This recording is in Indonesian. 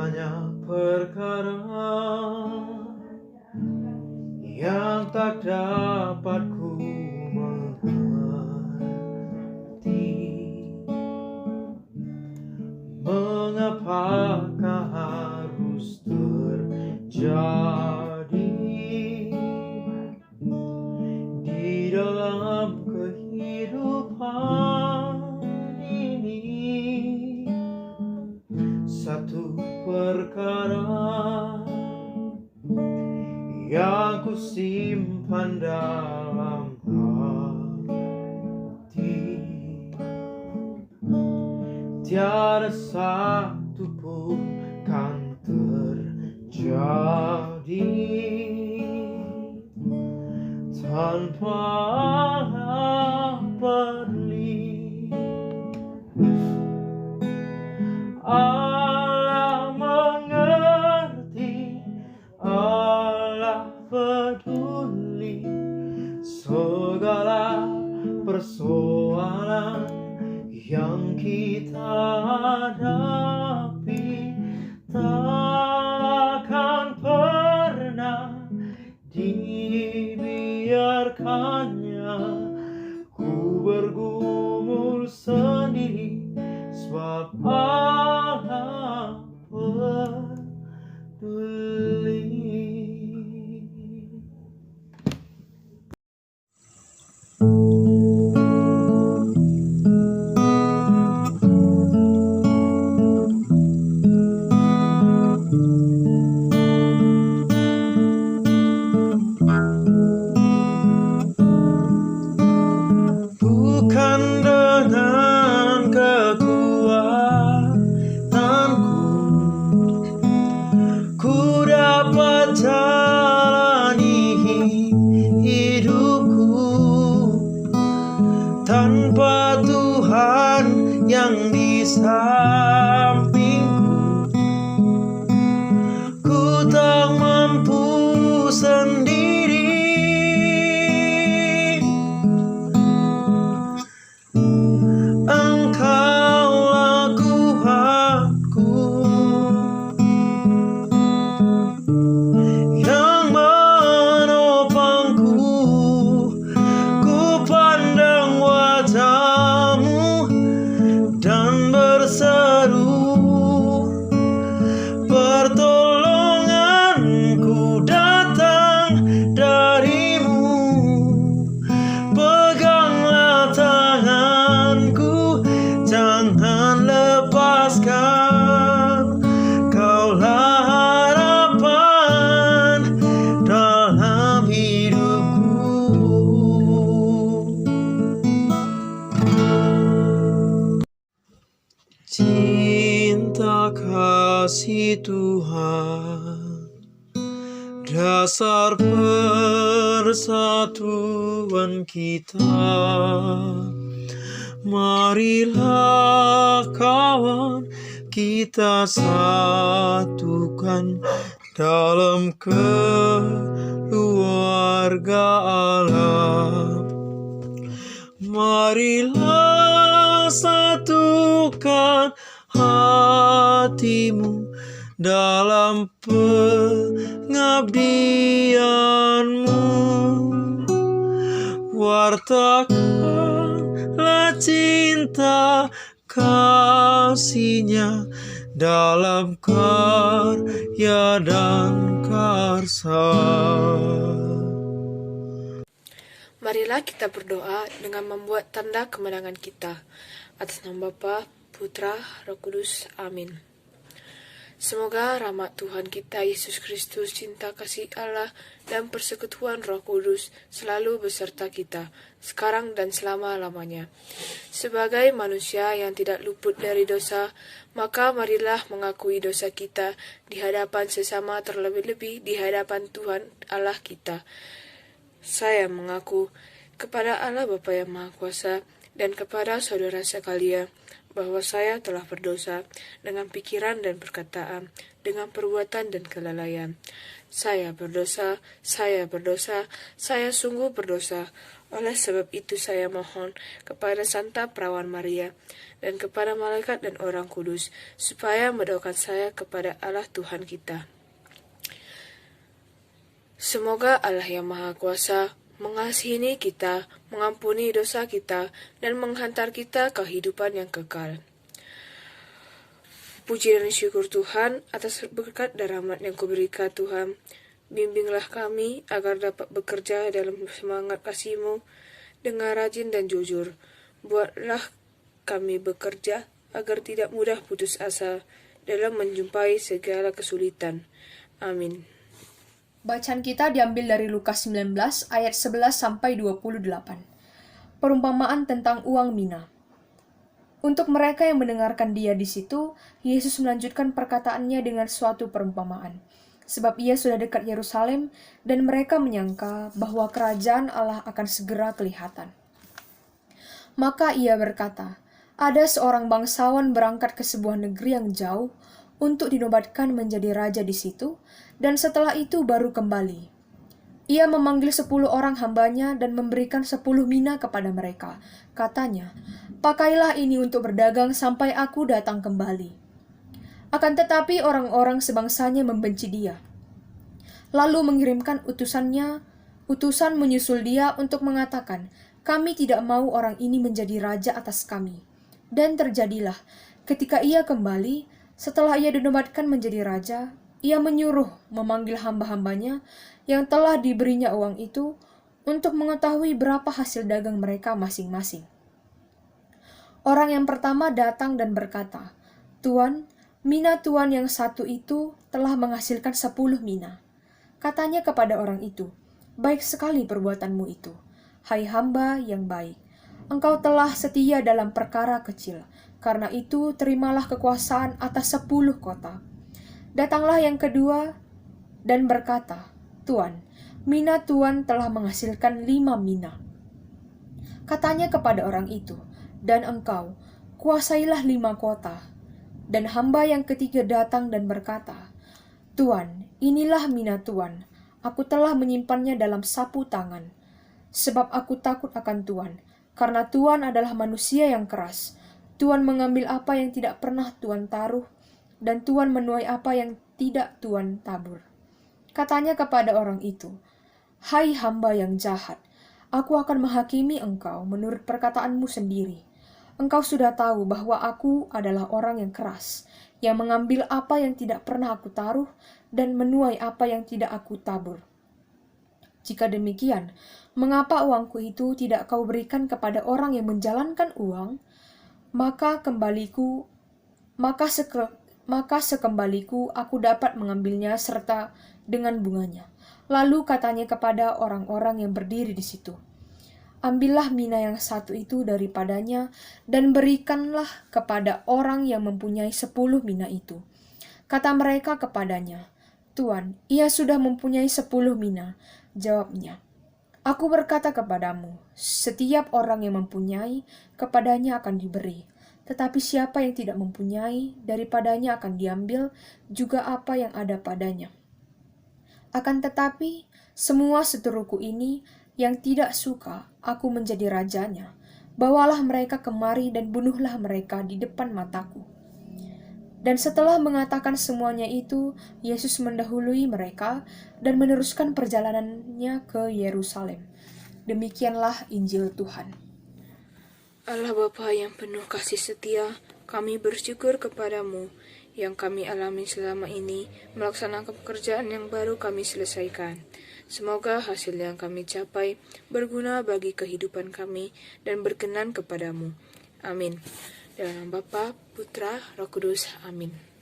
banyak perkara yang tak dapat ku mengerti. Mengapakah harus terjadi di dalam kehidupan ini? Satu perkara yang ku simpan dalam hati, tiada satu pun kan terjadi tanpa peduli. Allah mengerti, Allah peduli segala persoalan yang kita hadapi. Takkan pernah dibiarkannya ku bergumul sendiri, sebab Allah peduli. Bukan dengan kekuatanku ku dapat jalani hidupku, tanpa Tuhan yang di sampingku ku tak mampu sendiri. Engkaulah Tuhanku yang menopangku. Ku pandang wajah-Mu dan berseru, pertolonganku datang dari-Mu. Peganglah tanganku, jangan lepaskan. Kaulah harapan dalam hidupku. Cinta kasih Tuhan, dasar persatuan kita. Marilah kawan, kita satukan dalam keluarga Allah. Marilah satukan hatimu dalam pengabdianmu. Wartakanlah cinta kasih-Nya dalam karya dan karsa. Marilah kita berdoa dengan membuat tanda kemenangan kita. Atas nama Bapa, Putra, Roh Kudus. Amin. Semoga rahmat Tuhan kita Yesus Kristus, cinta kasih Allah, dan persekutuan Roh Kudus selalu beserta kita, sekarang dan selama-lamanya. Sebagai manusia yang tidak luput dari dosa, maka marilah mengakui dosa kita di hadapan sesama, terlebih-lebih di hadapan Tuhan Allah kita. Saya mengaku kepada Allah Bapa yang Maha Kuasa dan kepada saudara sekalian bahwa saya telah berdosa dengan pikiran dan perkataan, dengan perbuatan dan kelalaian. Saya berdosa, saya sungguh berdosa. Oleh sebab itu saya mohon kepada Santa Perawan Maria dan kepada malaikat dan orang kudus, supaya mendoakan saya kepada Allah Tuhan kita. Semoga Allah yang Maha Kuasa mengasihi kita, mengampuni dosa kita, dan menghantar kita ke kehidupan yang kekal. Puji dan syukur Tuhan atas berkat dan rahmat yang kuberikan Tuhan. Bimbinglah kami agar dapat bekerja dalam semangat kasih-Mu dengan rajin dan jujur. Buatlah kami bekerja agar tidak mudah putus asa dalam menjumpai segala kesulitan. Amin. Bacaan kita diambil dari Lukas 19 ayat 11 sampai 28. Perumpamaan tentang uang mina. Untuk mereka yang mendengarkan dia di situ, Yesus melanjutkan perkataannya dengan suatu perumpamaan. Sebab ia sudah dekat Yerusalem dan mereka menyangka bahwa kerajaan Allah akan segera kelihatan. Maka ia berkata, ada seorang bangsawan berangkat ke sebuah negeri yang jauh untuk dinobatkan menjadi raja di situ, dan setelah itu baru kembali. Ia memanggil 10 orang hambanya dan memberikan 10 mina kepada mereka. Katanya, pakailah ini untuk berdagang sampai aku datang kembali. Akan tetapi orang-orang sebangsanya membenci dia. Lalu mengirimkan utusan menyusul dia untuk mengatakan, kami tidak mau orang ini menjadi raja atas kami. Dan terjadilah, ketika ia kembali, setelah ia dinobatkan menjadi raja, ia menyuruh memanggil hamba-hambanya yang telah diberinya uang itu untuk mengetahui berapa hasil dagang mereka masing-masing. Orang yang pertama datang dan berkata, Tuan, mina tuan yang satu itu telah menghasilkan 10 mina. Katanya kepada orang itu, baik sekali perbuatanmu itu, hai hamba yang baik. Engkau telah setia dalam perkara kecil, karena itu terimalah kekuasaan atas 10 kota. Datanglah yang kedua dan berkata, Tuan, mina tuan telah menghasilkan 5 mina. Katanya kepada orang itu, dan engkau, kuasailah 5 kota. Dan hamba yang ketiga datang dan berkata, Tuan, inilah mina tuan, aku telah menyimpannya dalam sapu tangan. Sebab aku takut akan Tuan, karena Tuan adalah manusia yang keras. Tuan mengambil apa yang tidak pernah Tuan taruh, dan Tuan menuai apa yang tidak Tuan tabur. Katanya kepada orang itu, hai hamba yang jahat, aku akan menghakimi engkau menurut perkataanmu sendiri. Engkau sudah tahu bahwa aku adalah orang yang keras, yang mengambil apa yang tidak pernah aku taruh dan menuai apa yang tidak aku tabur. Jika demikian, mengapa uangku itu tidak kau berikan kepada orang yang menjalankan uang? Maka sekembaliku aku dapat mengambilnya serta dengan bunganya. Lalu katanya kepada orang-orang yang berdiri di situ, ambillah mina yang satu itu daripadanya dan berikanlah kepada orang yang mempunyai 10 mina itu. Kata mereka kepadanya, Tuan, ia sudah mempunyai 10 mina. Jawabnya, aku berkata kepadamu, setiap orang yang mempunyai, kepadanya akan diberi. Tetapi siapa yang tidak mempunyai, daripadanya akan diambil juga apa yang ada padanya. Akan tetapi, semua seteruku ini yang tidak suka aku menjadi rajanya, bawalah mereka kemari dan bunuhlah mereka di depan mataku. Dan setelah mengatakan semuanya itu, Yesus mendahului mereka dan meneruskan perjalanannya ke Yerusalem. Demikianlah Injil Tuhan. Allah Bapa yang penuh kasih setia, kami bersyukur kepadamu yang kami alami selama ini, melaksanakan pekerjaan yang baru kami selesaikan. Semoga hasil yang kami capai berguna bagi kehidupan kami dan berkenan kepadamu. Amin. Dalam nama Bapa, Putra, Roh Kudus. Amin.